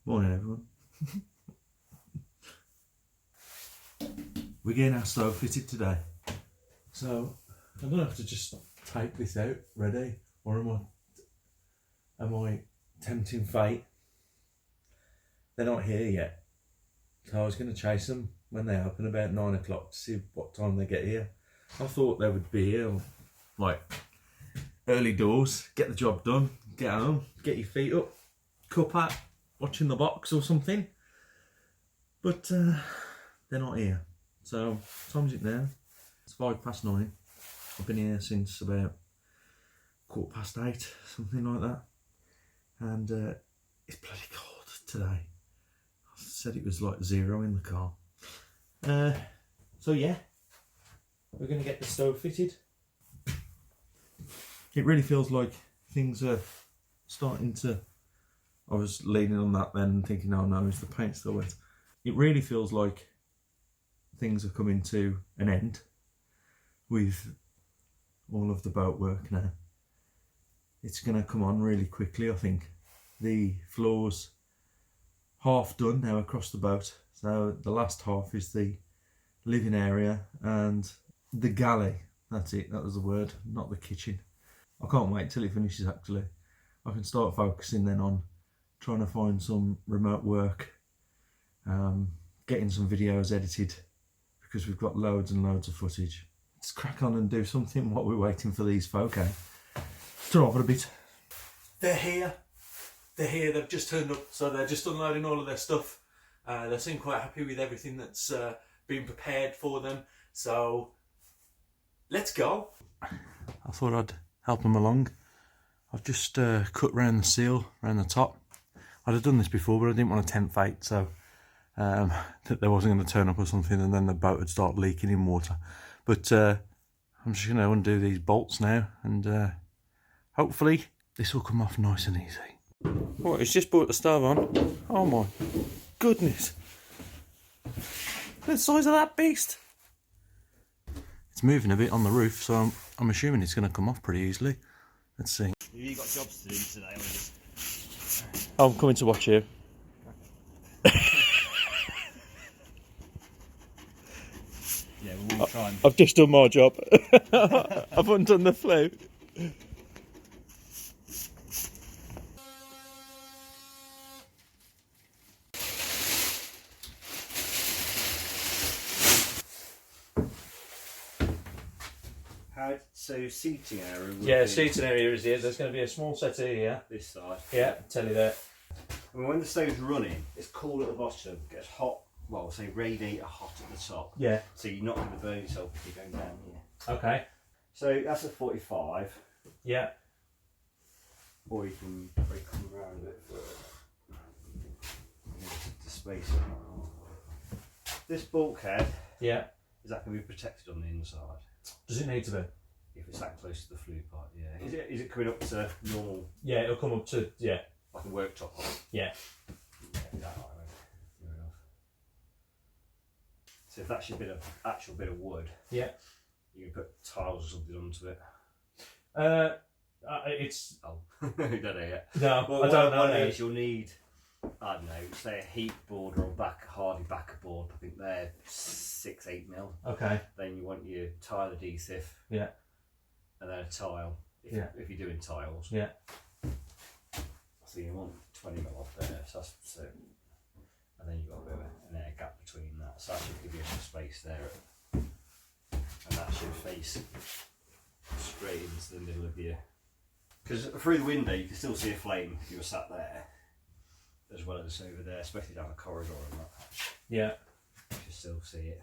Morning everyone. We're getting our stove fitted today. So I'm gonna have to just take this out ready, or am I tempting fate? They're not here yet. So I was gonna chase them when they open about 9 o'clock to see what time they get here. I thought they would be here like early doors, get the job done, get home, get your feet up, cup at, watching the box or something, but they're not here. So what time is it now? It's 9:05. I've been here since about 8:15, something like that, and it's bloody cold today. I said it was like 0 in the car. So yeah, we're going to get the stove fitted. It really feels like things are starting to... I was leaning on that then thinking, oh no, is the paint still wet? It really feels like things are coming to an end with all of the boat work now. It's going to come on really quickly, I think. The floor's half done now across the boat. So the last half is the living area and the galley. That's it, that was the word, not the kitchen. I can't wait till it finishes actually. I can start focusing then on trying to find some remote work, getting some videos edited, because we've got loads and loads of footage. Let's crack on and do something while we're waiting for these folk, eh? Drive it a bit. They're here. They're here, they've just turned up, so they're just unloading all of their stuff. They seem quite happy with everything that's been prepared for them, so let's go. I thought I'd help them along. I've just cut round the seal, round the top. I'd have done this before, but I didn't want to tempt fate, so that they wasn't going to turn up or something and then the boat would start leaking in water. But I'm just going to undo these bolts now, and hopefully this will come off nice and easy. What, it's just brought the stove on? Oh my goodness. Look at the size of that beast. It's moving a bit on the roof, so I'm assuming it's going to come off pretty easily. Let's see. Have you got jobs to do today, or just... I'm coming to watch you. Yeah, we'll try and... I've just done my job. I've undone the flute. So seating area. Yeah, seating area is here. There's going to be a small settee here. This side. Yeah, tell you that. I mean, when the stove's running, it's cool at the bottom, gets hot. Well, say radiator hot at the top. Yeah. So you're not going to burn yourself if you're going down here. Okay. So that's a 45. Yeah. Or you can probably come around a bit further. To space it. This bulkhead. Yeah. Is that going to be protected on the inside? Does it need to be? If it's that close to the flue pipe, yeah. Is it coming up to normal? Yeah, it'll come up to, yeah. Like a worktop height? Yeah. Yeah, that height, fair enough. So if that's your actual bit of wood, yeah, you can put tiles or something onto it. It's... Oh, you don't know yet. No, well, I don't know. What it is, you'll need, I don't know, say a heat board or a hardy backer board. I think they're 6-8 mil. Okay. Then you want your tile adhesive. Yeah. And then a tile, if you're doing tiles. Yeah. So you want 20 mil off there, so that's certain. And then you've got a bit of an air gap between that, so that should give you enough space there. And that should face straight into the middle of your... Because through the window you can still see a flame if you were sat there, as well as over there, especially down the corridor and that. Yeah. You can still see it.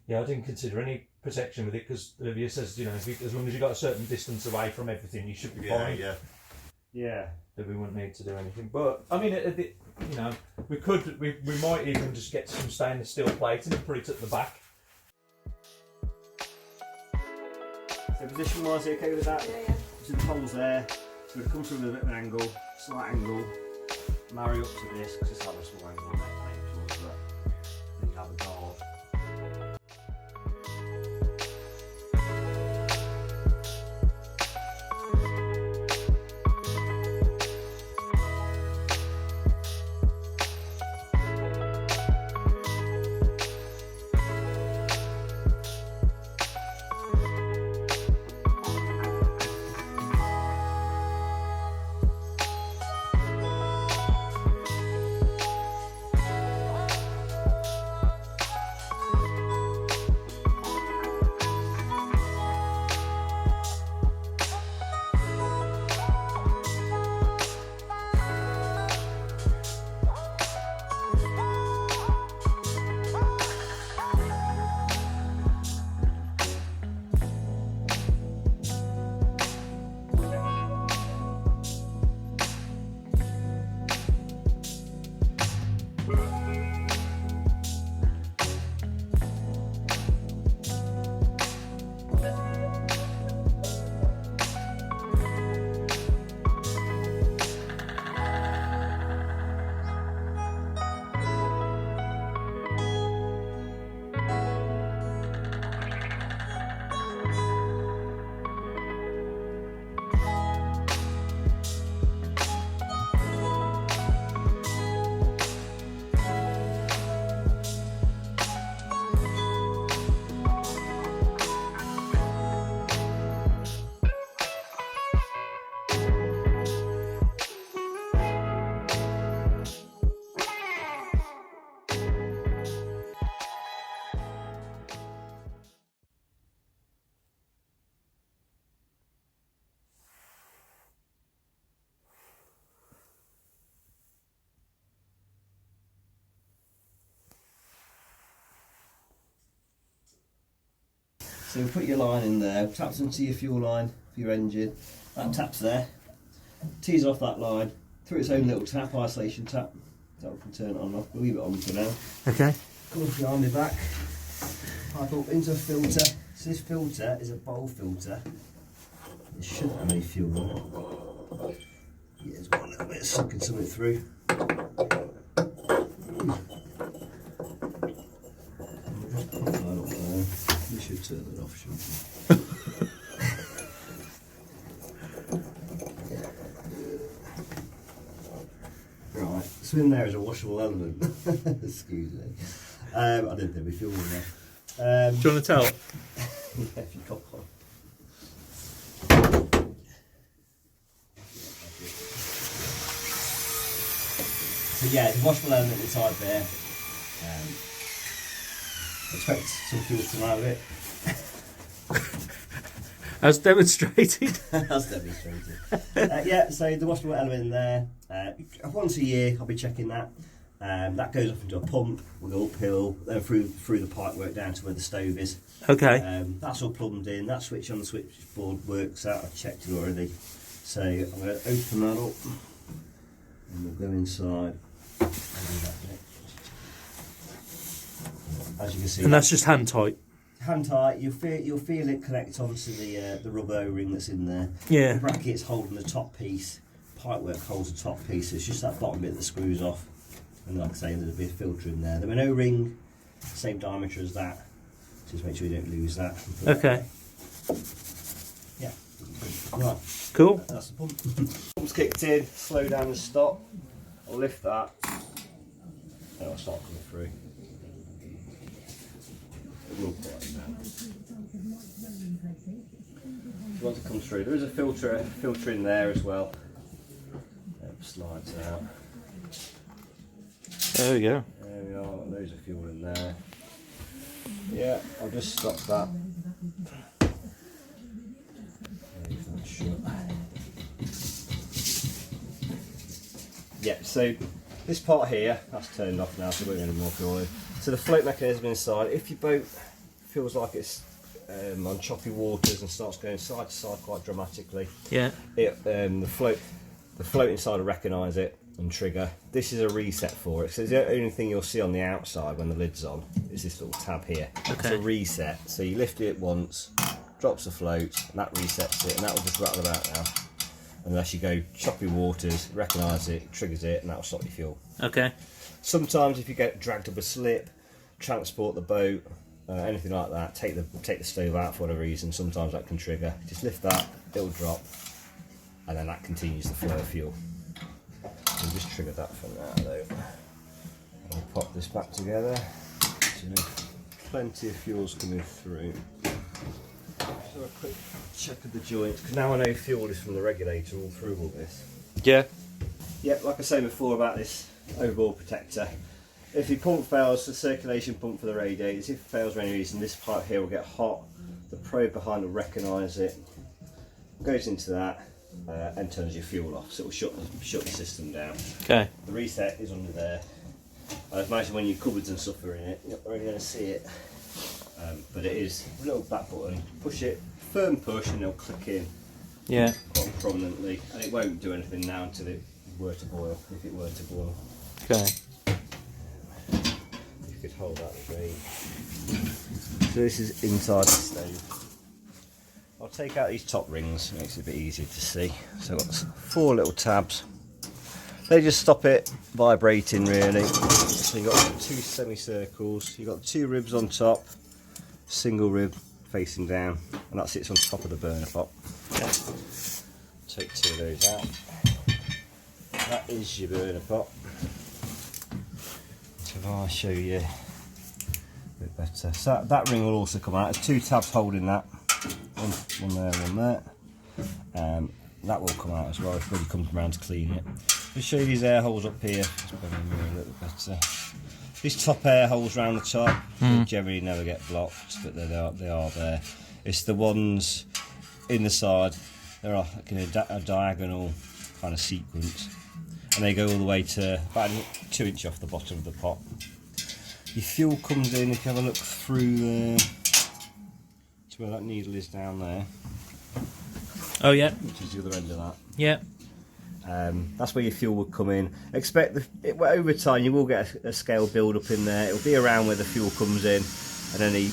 Yeah, I didn't consider any protection with it because Olivia says, you know, as long as you got a certain distance away from everything, you should be fine. Yeah. Yeah. That we wouldn't need to do anything. But I mean, you know, we might even just get some stainless steel plating and put it at the back. So position wise, okay with that? Yeah. So the pole's there. So we've come through with a bit of an angle, slight angle, marry up to this because it's having a small angle on that towards that. So put your line in there, taps into your fuel line for your engine. That tap's there. Tees off that line through its own little tap, isolation tap. That we can turn it on and off. We'll leave it on for now. Okay. Comes behind the back. Pipe up into a filter. So this filter is a bowl filter. It shouldn't have any fuel in it. Yeah, it's got a little bit of sucking something through. We should turn it off, shouldn't we? Right, so in there is a washable element. Excuse me. I didn't think we fuel in there. Do you want to tell? Yeah, if you got one. So yeah, the washable element inside there. Expect some fuel to come out of it. As demonstrated. As demonstrated. Yeah, so the washable element in there. Once a year, I'll be checking that. That goes up into a pump. We'll go uphill, then through the pipe work down to where the stove is. Okay. That's all plumbed in. That switch on the switchboard works out. I've checked it already. So I'm going to open that up, and we'll go inside. And do that bit. As you can see, And that's just hand tight. hand tight. You'll feel it connect onto the rubber O-ring that's in there. Yeah. The bracket's holding the top piece. Pipework holds the top piece. It's just that bottom bit that screws off. And like I say, there's a bit of filter in there. There's an O-ring, same diameter as that. Just make sure you don't lose that. Okay. Yeah. Right. Cool. That's the pump. Pump's kicked in. Slow down and stop. I'll lift that. And it'll start coming through. It will quiet down. If you want to come through, there is a filter in there as well. It slides out. There we go. There we are, loads of fuel in there. Yeah, I'll just stop that. Leave that shut. Yeah, so this part here, that's turned off now, so we won't get any more fuel in. So the float mechanism inside, if your boat feels like it's on choppy waters and starts going side to side quite dramatically, Yeah. the float inside will recognise it and trigger. This is a reset for it. So the only thing you'll see on the outside when the lid's on is this little tab here. Okay. It's a reset. So you lift it once, drops the float, and that resets it, and that will just rattle about now. Unless you go choppy waters, recognise it, triggers it, and that will stop your fuel. Okay. Sometimes if you get dragged up a slip, transport the boat, anything like that, take the stove out for whatever reason, sometimes that can trigger. Just lift that, it'll drop, and then that continues the flow of fuel. We'll just trigger that for now though. I'll pop this back together. So plenty of fuel's coming through. So a quick check of the joints, because now I know fuel is from the regulator all through all this. Yeah. Yep, like I said before about this overboard protector. If the pump fails, the circulation pump for the radiators, if it fails for any reason, this pipe here will get hot. The probe behind will recognise it, goes into that, and turns your fuel off, so it will shut the system down. Okay. The reset is under there. I imagine when your cupboards and stuff are in it, you're not really going to see it. But it is a little back button. Push it, firm push, and it'll click in Yeah. quite prominently. And it won't do anything now until it were to boil, if it were to boil. Okay. You could hold that straight. So this is inside the stove. I'll take out these top rings, makes it a bit easier to see. So I've got 4 little tabs. They just stop it vibrating really. So you've got 2 semicircles, you've got 2 ribs on top, single rib facing down, and that sits on top of the burner pot. Okay. Take 2 of those out. That is your burner pot. So if I show you a bit better. So that ring will also come out. There's 2 tabs holding that. One there, one there. That will come out as well if everybody comes around to clean it. I'll show you these air holes up here. Let's put them in a little better. These top air holes around the top, they generally never get blocked, but they are there. It's the ones in the side. They're like in a diagonal kind of sequence, and they go all the way to about 2 inches off the bottom of the pot. Your fuel comes in. If you have a look through there, to where that needle is down there, Oh yeah, which is the other end of that. yeah. That's where your fuel would come in. Expect over time you will get a scale build up in there. It'll be around where the fuel comes in, and any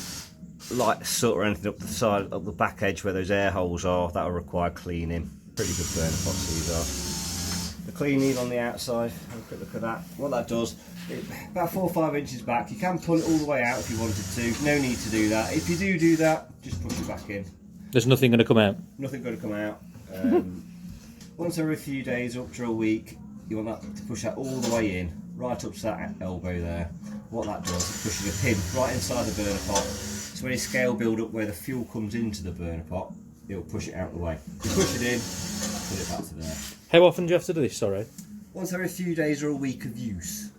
light soot or anything up the side, up the back edge where those air holes are, that will require cleaning. Pretty good burner pots these are. The cleaning on the outside, have a quick look at that. What that does, about 4 or 5 inches back. You can pull it all the way out if you wanted to. No need to do that. If you do that, just push it back in. There's nothing going to come out. Nothing going to come out. Once every few days, up to a week, you want that to push that all the way in, right up to that elbow there. What that does is pushes a pin right inside the burner pot. So when you scale build up where the fuel comes into the burner pot, it'll push it out the way. You push it in, put it back to there. How often do you have to do this, sorry? Once every few days or a week of use.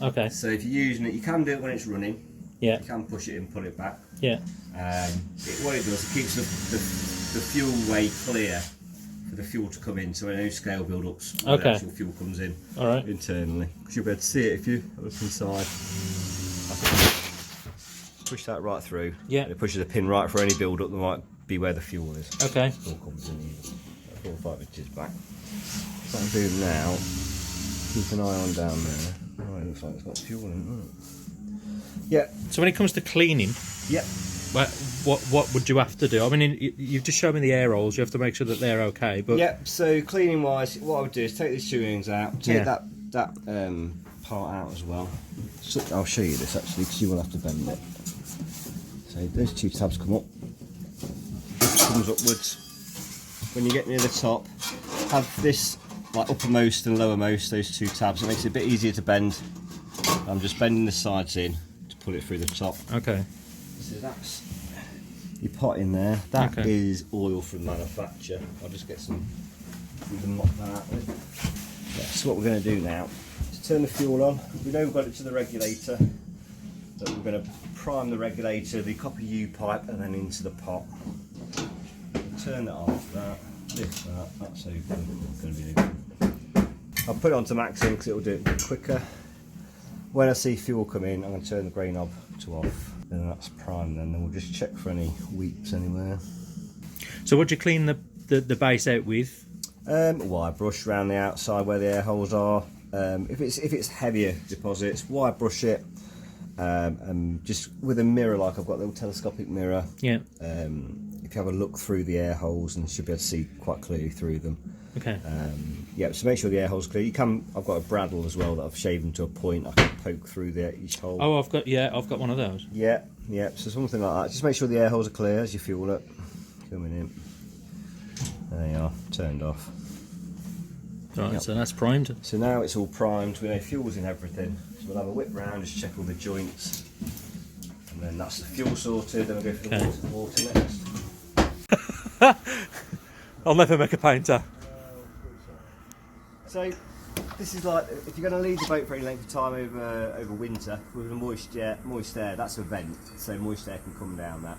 Okay. So if you're using it, you can do it when it's running. Yeah. You can push it in, put it back. Yeah. What it does, it keeps the fuel way clear for the fuel to come in, so when no scale build-ups, the actual fuel comes in internally. Because you'll be able to see it if you look inside. Push that right through. Yeah. It pushes a pin right for any build-up that might be where the fuel is. Okay. Fuel comes in even 4 or 5 inches back. What I'm doing now, keep an eye on down there. Oh, it looks like it's got fuel in it. Yeah. So when it comes to cleaning, Yep. what would you have to do? I mean, you've just shown me the air holes. You have to make sure that they're okay. But Yep. So cleaning wise, what I would do is take these two rings out, take that part out as well. So I'll show you this actually, because you will have to bend it. So those two tabs come up. This comes upwards. When you get near the top, have this like uppermost and lowermost, those two tabs. It makes it a bit easier to bend. I'm just bending the sides in to pull it through the top. okay. So that's your pot in there. That is oil from manufacture. I'll just get some, we can mop that out with. Yeah, so what we're going to do now is turn the fuel on. We know we've got it to the regulator, but we're going to prime the regulator, the copper U pipe, and then into the pot. We'll turn that off, lift that, that's open. It's going to be open. I'll put it onto maximum because it will do it a bit quicker. When I see fuel come in, I'm going to turn the grey knob to off. Then that's primed, then we'll just check for any weeps anywhere. So what do you clean the base out with? Wire brush around the outside where the air holes are. If it's heavier deposits, wire brush it. And just with a mirror, like I've got a little telescopic mirror. Yeah. If you have a look through the air holes, and you should be able to see quite clearly through them. Okay. Yeah, so make sure the air hole's clear. You can. I've got a bradawl as well that I've shaved to a point. I can poke through each hole. Oh, I've got one of those. Yeah. So something like that. Just make sure the air holes are clear as you fuel it. Coming in. There you are. Turned off. Right. So that's primed. So now it's all primed. We know fuel's in everything. So we'll have a whip round, just check all the joints, and then that's the fuel sorted. Then we'll go for the water next. I'll never make a painter. So this is like if you're going to leave the boat for any length of time over winter with a moist air, that's a vent, so moist air can come down that.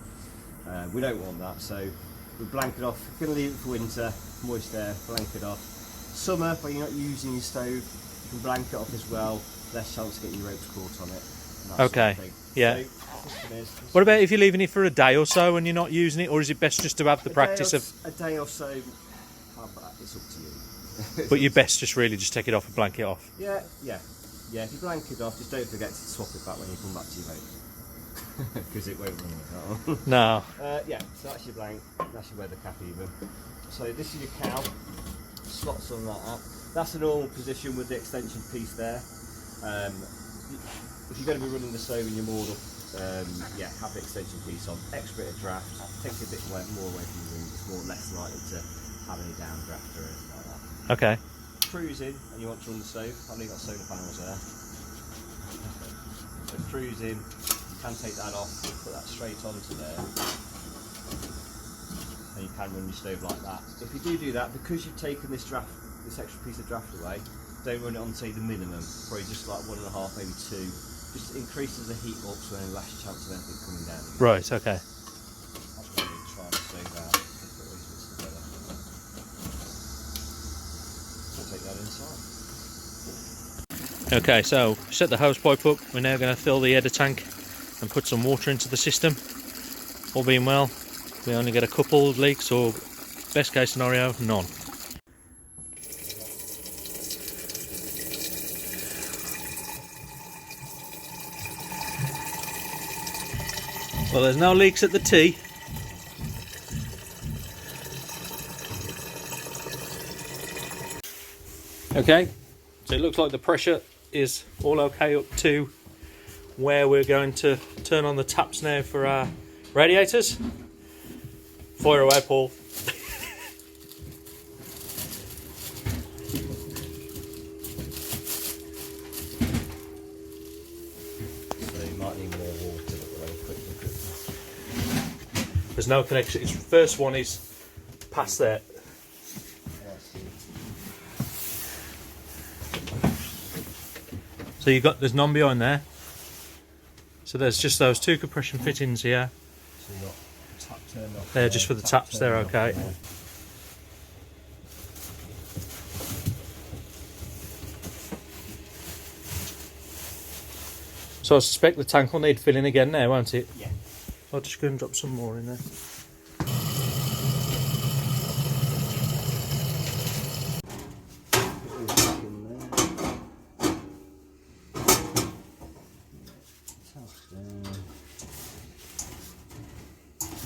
We don't want that, so we blanket off. If you're going to leave it for winter, moist air, blanket off. Summer, when you're not using your stove, you can blanket off as well. Less chance to get your ropes caught on it. Okay. Sort of Yeah. So, What about if you're leaving it for a day or so and you're not using it, or is it best just to have the practice of? A day or so. It's up to you. But you best just really just take it off and blanket off. Yeah. If you blanket off, just don't forget to swap it back when you come back to your boat, because it won't run. No. Yeah. So that's your blank. That's your weather cap even. So this is your cow. Slots on that. That's a normal position with the extension piece there. If you're going to be running the stove and you're moored up, have the extension piece on. Extra bit of draft, takes a bit more away from the room. It's more less likely to have any downdraft or anything like that. Okay. Cruise in and you want to run the stove. I know you've got solar panels there. So cruise in, you can take that off, put that straight onto there. And you can run your stove like that. If you do that, because you've taken this extra piece of draft away, don't run it on, say, the minimum, probably just like 1.5, maybe 2. Just increases the heat up, so any less chance of anything coming down again. Right. Okay. That's what we try and stove out. Put these bits together. So take that inside. Okay. So set the hose pipe up. We're now going to fill the header tank and put some water into the system. All being well, we only get a couple of leaks, or best case scenario, none. Well, there's no leaks at the T. Okay, so it looks like the pressure is all okay up to where we're going to turn on the taps now for our radiators. Fire away, Paul. So you might need more water, but we'll have a quick look at this. There's no connection. Its first one is past there. So there's none behind there. So there's just those two compression fittings here. So you've got the tap turned off. They're just for the taps, they're okay. So I suspect the tank will need filling again now, won't it? Yeah. I'll just go and drop some more in there.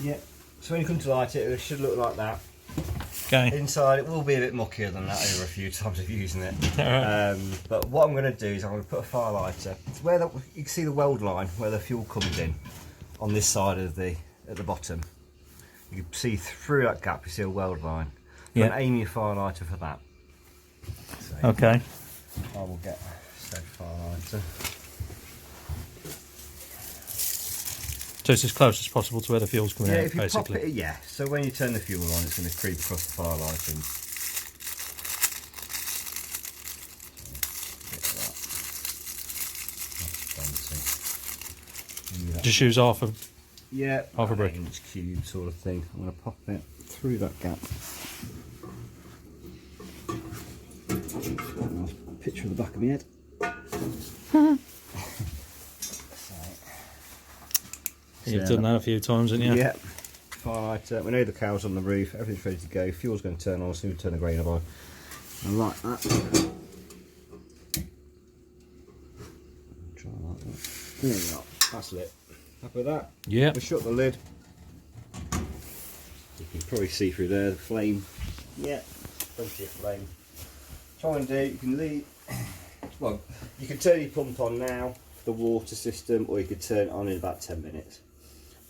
Yeah, so when you come to light it, it should look like that. Okay. Inside it will be a bit muckier than that over a few times of using it. But what I'm going to do is I'm going to put a firelighter. It's where you can see the weld line where the fuel comes in on this side of at the bottom. You can see through that gap, you see a weld line. Yeah. And aim your firelighter for that. So Okay. I will get said firelighter. So it's as close as possible to where the fuel's coming out, If you basically. pop it, yeah. So when you turn the fuel on, it's going to creep across the firelight and Just use half a half a brick. inch cube sort of thing. I'm going to pop it through that gap. Nice picture of the back of my head. You've done that a few times, haven't you? Yeah. Firelight. We know the cow's on the roof. Everything's ready to go. Fuel's going to turn on as soon as we turn the grain on. I like that. Try like that. There we go. That's lit. Happy with that? Yeah. We shut the lid. You can probably see through there the flame. Yeah, plenty of flame. Try and do, you can leave, well, you can turn your pump on now for the water system, or you could turn it on in about 10 minutes.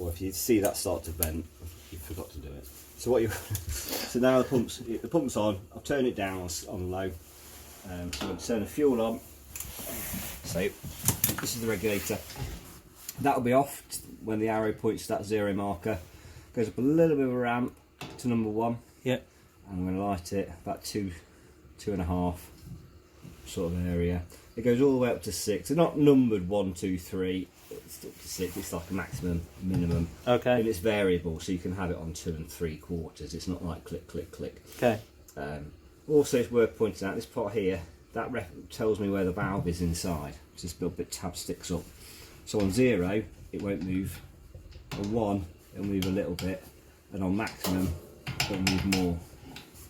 Or if you see that start to vent, you forgot to do it. So what you, so now the pump's on. I'll turn it down on low. So I'm going to turn the fuel on. So this is the regulator. That'll be off when the arrow points to that 0 marker. Goes up a little bit of a ramp to number 1. Yep. I'm going to light it about 2.5 sort of area. It goes all the way up to 6. They're not numbered 1, 2, 3. It's up to 6. It's like a maximum, minimum. Okay. And it's variable, so you can have it on 2 3/4. It's not like click, click, click. Okay. Also, it's worth pointing out this part here. That tells me where the valve is inside. So this little bit tab sticks up. So on 0, it won't move. On 1, it'll move a little bit, and on maximum, it'll move more.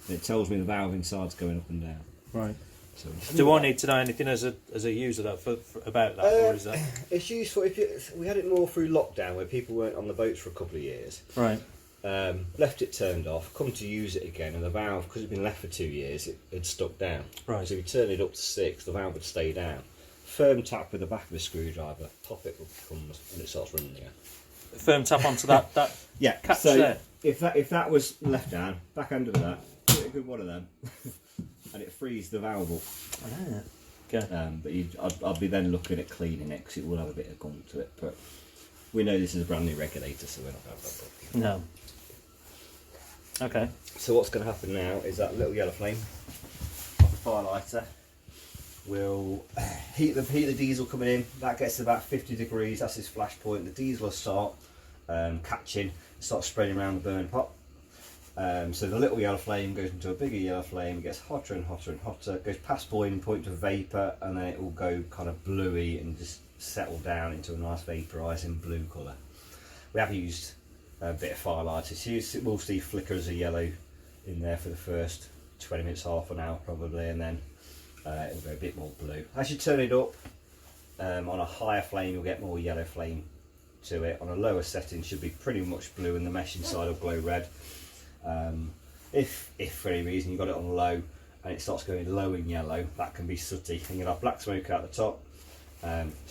And it tells me the valve inside's going up and down. Right. So Do I need to know anything as a user that for about that, or is that? It's useful if we had it more through lockdown where people weren't on the boats for a couple of years. Right. Left it turned off, come to use it again, and the valve, because it'd been left for 2 years, it had stuck down. Right. So if you turn it up to 6, the valve would stay down. Firm tap with the back of a screwdriver, pop it comes, and it starts running again. Firm tap onto that Yeah. catch So there. if that was left down, back under that, get a good one of them, and it frees the valve up. Ah, okay. But I'd be then looking at cleaning it because it will have a bit of gunk to it. But we know this is a brand new regulator, so we're not going to have that problem. No. Okay. So what's going to happen now is that little yellow flame off the firelighter will heat the diesel coming in. That gets to about 50 degrees. That's his flash point. The diesel will start catching, start spreading around the burn pot. So the little yellow flame goes into a bigger yellow flame. It gets hotter and hotter and hotter. It goes past boiling point to vapour, and then it will go kind of bluey and just settle down into a nice vaporising blue colour. We have used a bit of firelighter. So we'll see flickers of yellow in there for the first 20 minutes, half an hour probably, and then it'll go a bit more blue. As you turn it up on a higher flame, you'll get more yellow flame to it. On a lower setting, should be pretty much blue, and the mesh inside will glow red. If for any reason you got it on low and it starts going low in yellow, that can be sooty, and you'll have black smoke out the top.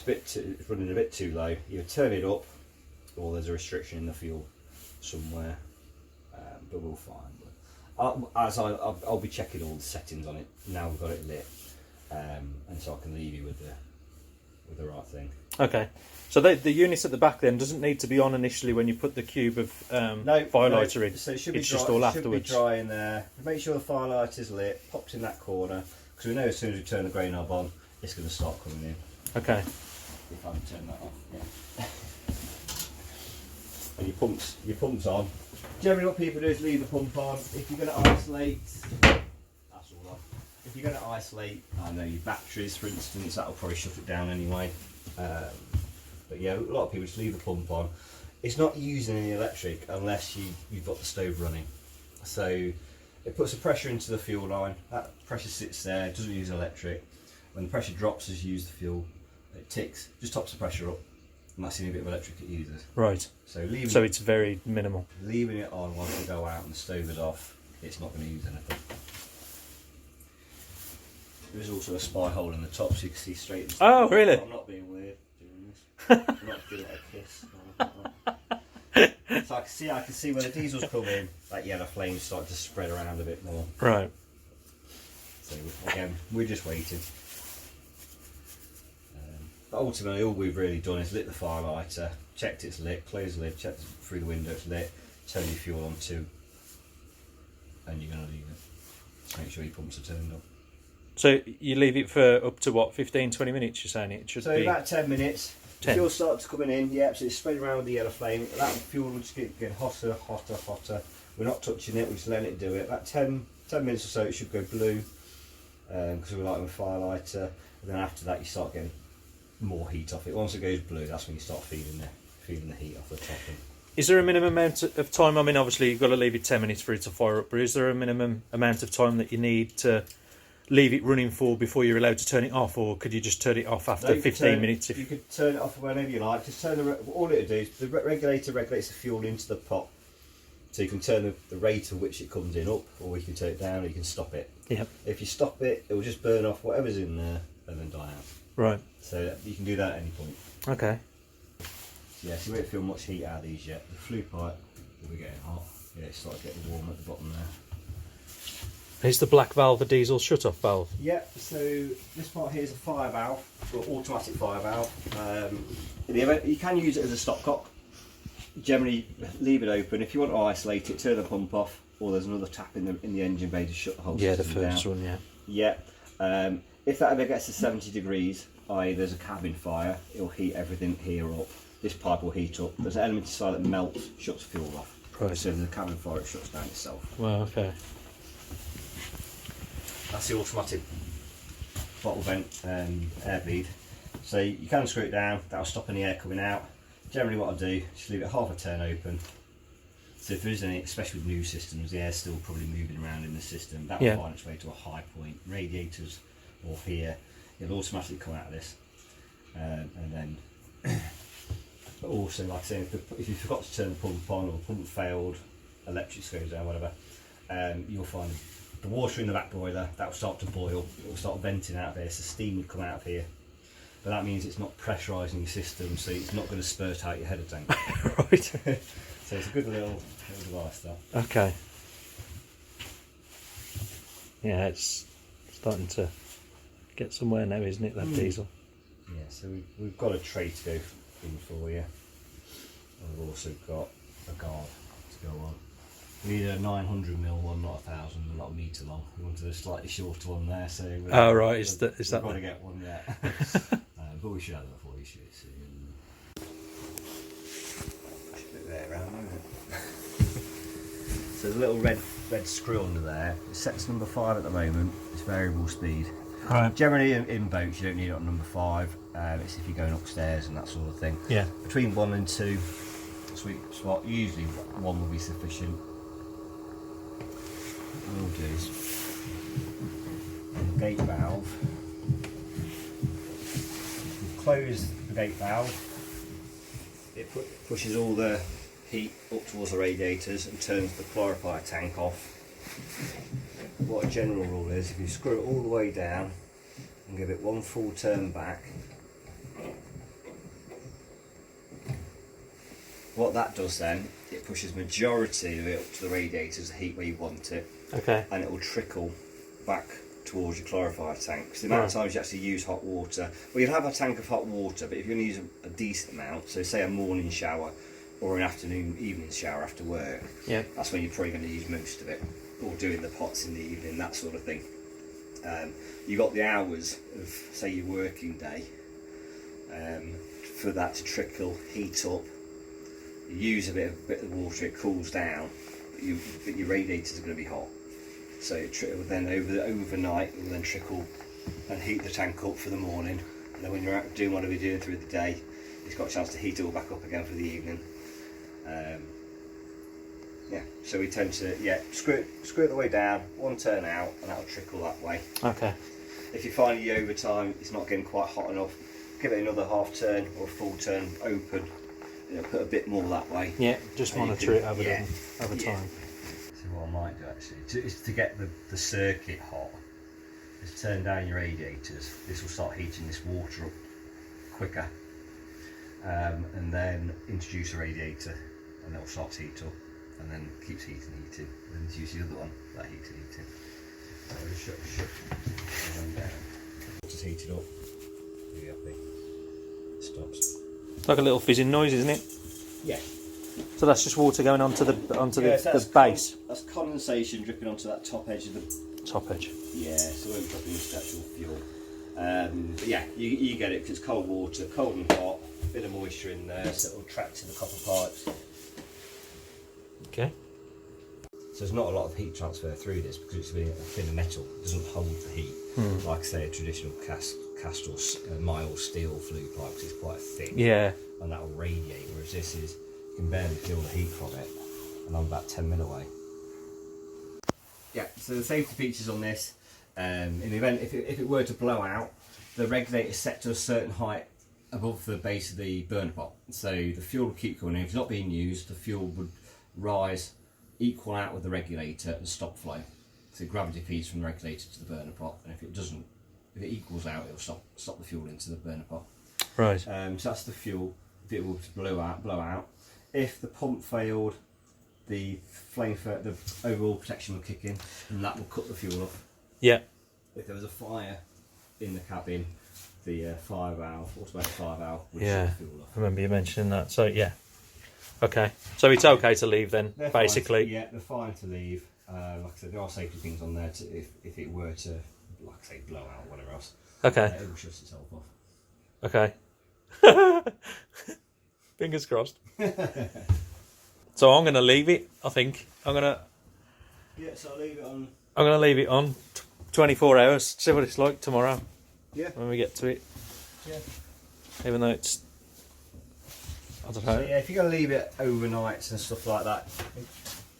It's running a bit too low. You turn it up, or there's a restriction in the fuel somewhere, but we'll find. I'll be checking all the settings on it now we've got it lit, and so I can leave you with the right thing. Okay, so the unit at the back then doesn't need to be on initially when you put the cube of firelighter in. So it should it's be dry, just all it afterwards. should be dry in there. Make sure the firelight is lit, popped in that corner, because we know as soon as we turn the grey knob on, it's going to start coming in. Okay. If I can turn that off, yeah. And your pump's on. Generally what people do is leave the pump on. If you're going to isolate, that's all on. If you're going to isolate, I know your batteries for instance, that'll probably shut it down anyway. But yeah, a lot of people just leave the pump on. It's not using any electric unless you've got the stove running. So it puts the pressure into the fuel line, that pressure sits there, it doesn't use electric. When the pressure drops as you use the fuel, it ticks, just tops the pressure up, and that's the only bit of electric it uses. Right. So it's very minimal. Leaving it on once we go out and the stove is off, it's not going to use anything. There is also a spy hole in the top so you can see straight into Oh, really? I'm not being weird doing this. I'm not giving it a kiss. So I can see when the diesels come in, that yellow flame starting to spread around a bit more. Right. So again, we're just waiting. But ultimately all we've really done is lit the firelighter, checked it's lit, closed the lid, checked through the window it's lit, turn your fuel on 2, and you're going to leave it. Just make sure your pumps are turned on. So you leave it for up to what, 15-20 minutes you're saying it should so be? About 10 minutes. 10. The fuel starts coming in, yeah, so it's spread around with the yellow flame. That fuel will just get hotter, hotter, hotter. We're not touching it, we're just letting it do it. About 10 minutes or so it should go blue, because we're lighting with firelighter, and then after that you start getting more heat off it. Once it goes blue, that's when you start feeling the heat off the top. Is there a minimum amount of time? I mean, obviously you've got to leave it 10 minutes for it to fire up, but is there a minimum amount of time that you need to leave it running for before you're allowed to turn it off, or could you just turn it off after 15 minutes? You could turn it off whenever you like. Just turn all it'll do is the regulator regulates the fuel into the pot, so you can turn the rate at which it comes in up, or you can turn it down, or you can stop it. Yep. If you stop it, it will just burn off whatever's in there and then die out. Right. So you can do that at any point. Okay. Yeah, so you won't feel much heat out of these yet. The flue pipe will be getting hot. Yeah, it's starting getting warm at the bottom there. Is the black valve a diesel shut-off valve? Yeah, so this part here is a fire valve, or automatic fire valve. In the event, you can use it as a stopcock. Generally, leave it open. If you want to isolate it, turn the pump off, or there's another tap in the engine bay to shut the whole Yeah, the system down. first one, yeah. Yeah. If that ever gets to 70 degrees, i.e. there's a cabin fire, it'll heat everything here up. This pipe will heat up. There's an element inside that melts, shuts fuel off. Right. So if there's a cabin fire, it shuts down itself. Well, okay. That's the automatic bottle vent air bleed. So you can screw it down, that'll stop any air coming out. Generally what I do, just leave it half a turn open. So if there is any, especially with new systems, the air's still probably moving around in the system, that will find its way to a high point. Radiators or here, it'll automatically come out of this. And then, but also like I say, if you forgot to turn the pump on, or the pump failed, electrics goes down, whatever, you'll find the water in the back boiler, that will start to boil, it will start venting out of there, so steam will come out of here. But that means it's not pressurising your system, so it's not going to spurt out your header tank. Right. So it's a good little device that. Okay. Yeah, it's starting to get somewhere now, isn't it, that diesel? Yeah, so we've got a tray to go in for you. And we've also got a guard to go on. We need a 900mm one, not 1,000, not a metre long. We wanted a slightly shorter one there, so oh right, is that we've got to get one yet. But we should have that for you soon. Push a bit there around, isn't it? So there's a little red screw under there. It sets number 5 at the moment. It's variable speed. Right. Generally in boats you don't need it on number 5. It's if you're going upstairs and that sort of thing. Yeah. Between 1 and 2 sweet spot. Usually one will be sufficient. What we'll do is the gate valve. We'll close the gate valve. It pushes all the heat up towards the radiators and turns the clarifier tank off. What a general rule is, if you screw it all the way down and give it one full turn back, what that does then, it pushes majority of it up to the radiators, the heat where you want it, Okay. and it will trickle back towards your clarifier tank. Because the amount of times you actually use hot water, well, you'll have a tank of hot water, but if you're going to use a decent amount, so say a morning shower or an afternoon, evening shower after work, Yeah. that's when you're probably going to use most of it, or doing the pots in the evening, that sort of thing. You've got the hours of, say, your working day, for that to trickle, heat up. You use a bit of water, it cools down, but your radiators are going to be hot. So it will then overnight, it will then trickle and heat the tank up for the morning. And then when you're out doing whatever you're doing through the day, it's got a chance to heat it all back up again for the evening. Yeah, so we tend to screw it the way down, one turn out, and that'll trickle that way. Okay. If you find your overtime it's not getting quite hot enough, give it another half turn or a full turn open. Put a bit more that way. Yeah, just And monitor it over yeah, time. So what I might do actually is to get the circuit hot, is turn down your radiators. This will start heating this water up quicker, and then introduce a radiator, and it'll start to heat up, and then keeps heating. And then introduce the other one, that heating. So I'll just shut and down. Just heat it up. Really happy. Stops. It's like a little fizzing noise, isn't it? Yeah. So that's just water going onto the that's base. That's condensation dripping onto that top edge of the. Top edge. Yeah, so it won't drop into the actual fuel. But yeah, you get it because it's cold water, cold and hot, bit of moisture in there, so it'll track to the copper pipes. Okay. So there's not a lot of heat transfer through this because it's a thin metal, it doesn't hold the heat like say a traditional cast or mild steel flue pipe, because it's quite thick. Yeah. And that will radiate, whereas this is, you can barely feel the heat from it, and I'm about 10 mil away. Yeah, so the safety features on this, in the event if it were to blow out, the regulator is set to a certain height above the base of the burner pot, so the fuel will keep coming in. If it's not being used, the fuel would rise, equal out with the regulator and stop flow. So gravity feeds from the regulator to the burner pot, and if it doesn't, if it equals out, it'll stop the fuel into the burner pot. Right. So that's the fuel. If it were to blow out. If the pump failed, the the overall protection will kick in, and that will cut the fuel off. Yeah. If there was a fire in the cabin, the automatic fire valve would Yeah. shut the fuel off. I remember you mentioning that. So yeah. Okay. So it's okay to leave then, They're basically. fine, they're fine to leave. Like I said, there are safety things on there to, if it were to, like I say, blow out or whatever else. Okay. It will shut itself off. Okay. Fingers crossed. So I'm going to leave it. I think I'm going to. Yeah, so I'll leave it on. I'm going to leave it on 24 hours. See what it's like tomorrow. Yeah. When we get to it. Yeah. Even though it's. I don't know. So yeah, if you're going to leave it overnight and stuff like that,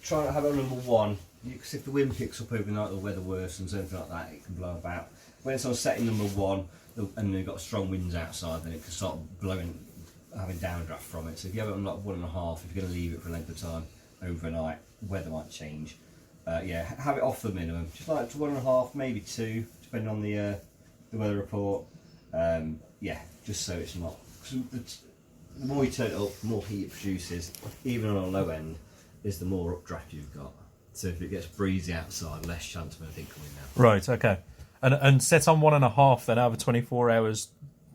try not have it on number one. Because if the wind picks up overnight or weather worsens or anything like that, it can blow about. When it's on setting number one and you've got strong winds outside, then it can start blowing, having downdraft from it. So if you have it on like 1.5, if you're going to leave it for a length of time overnight, weather might change. Yeah, have it off the minimum, just like to 1.5, maybe 2, depending on the weather report. Yeah, just so it's not. Cause the more you turn it up, the more heat it produces, even on a low end, is the more updraft you've got. So if it gets breezy outside, less chance of anything coming down. Right. Okay. And set on 1.5. Then over 24 hours,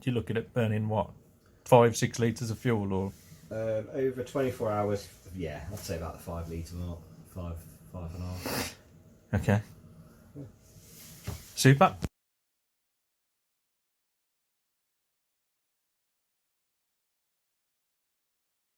you're looking at burning what, 5-6 litres of fuel or. Over 24 hours, yeah, I'd say about the 5 litre mark, 5.5. Okay. Super.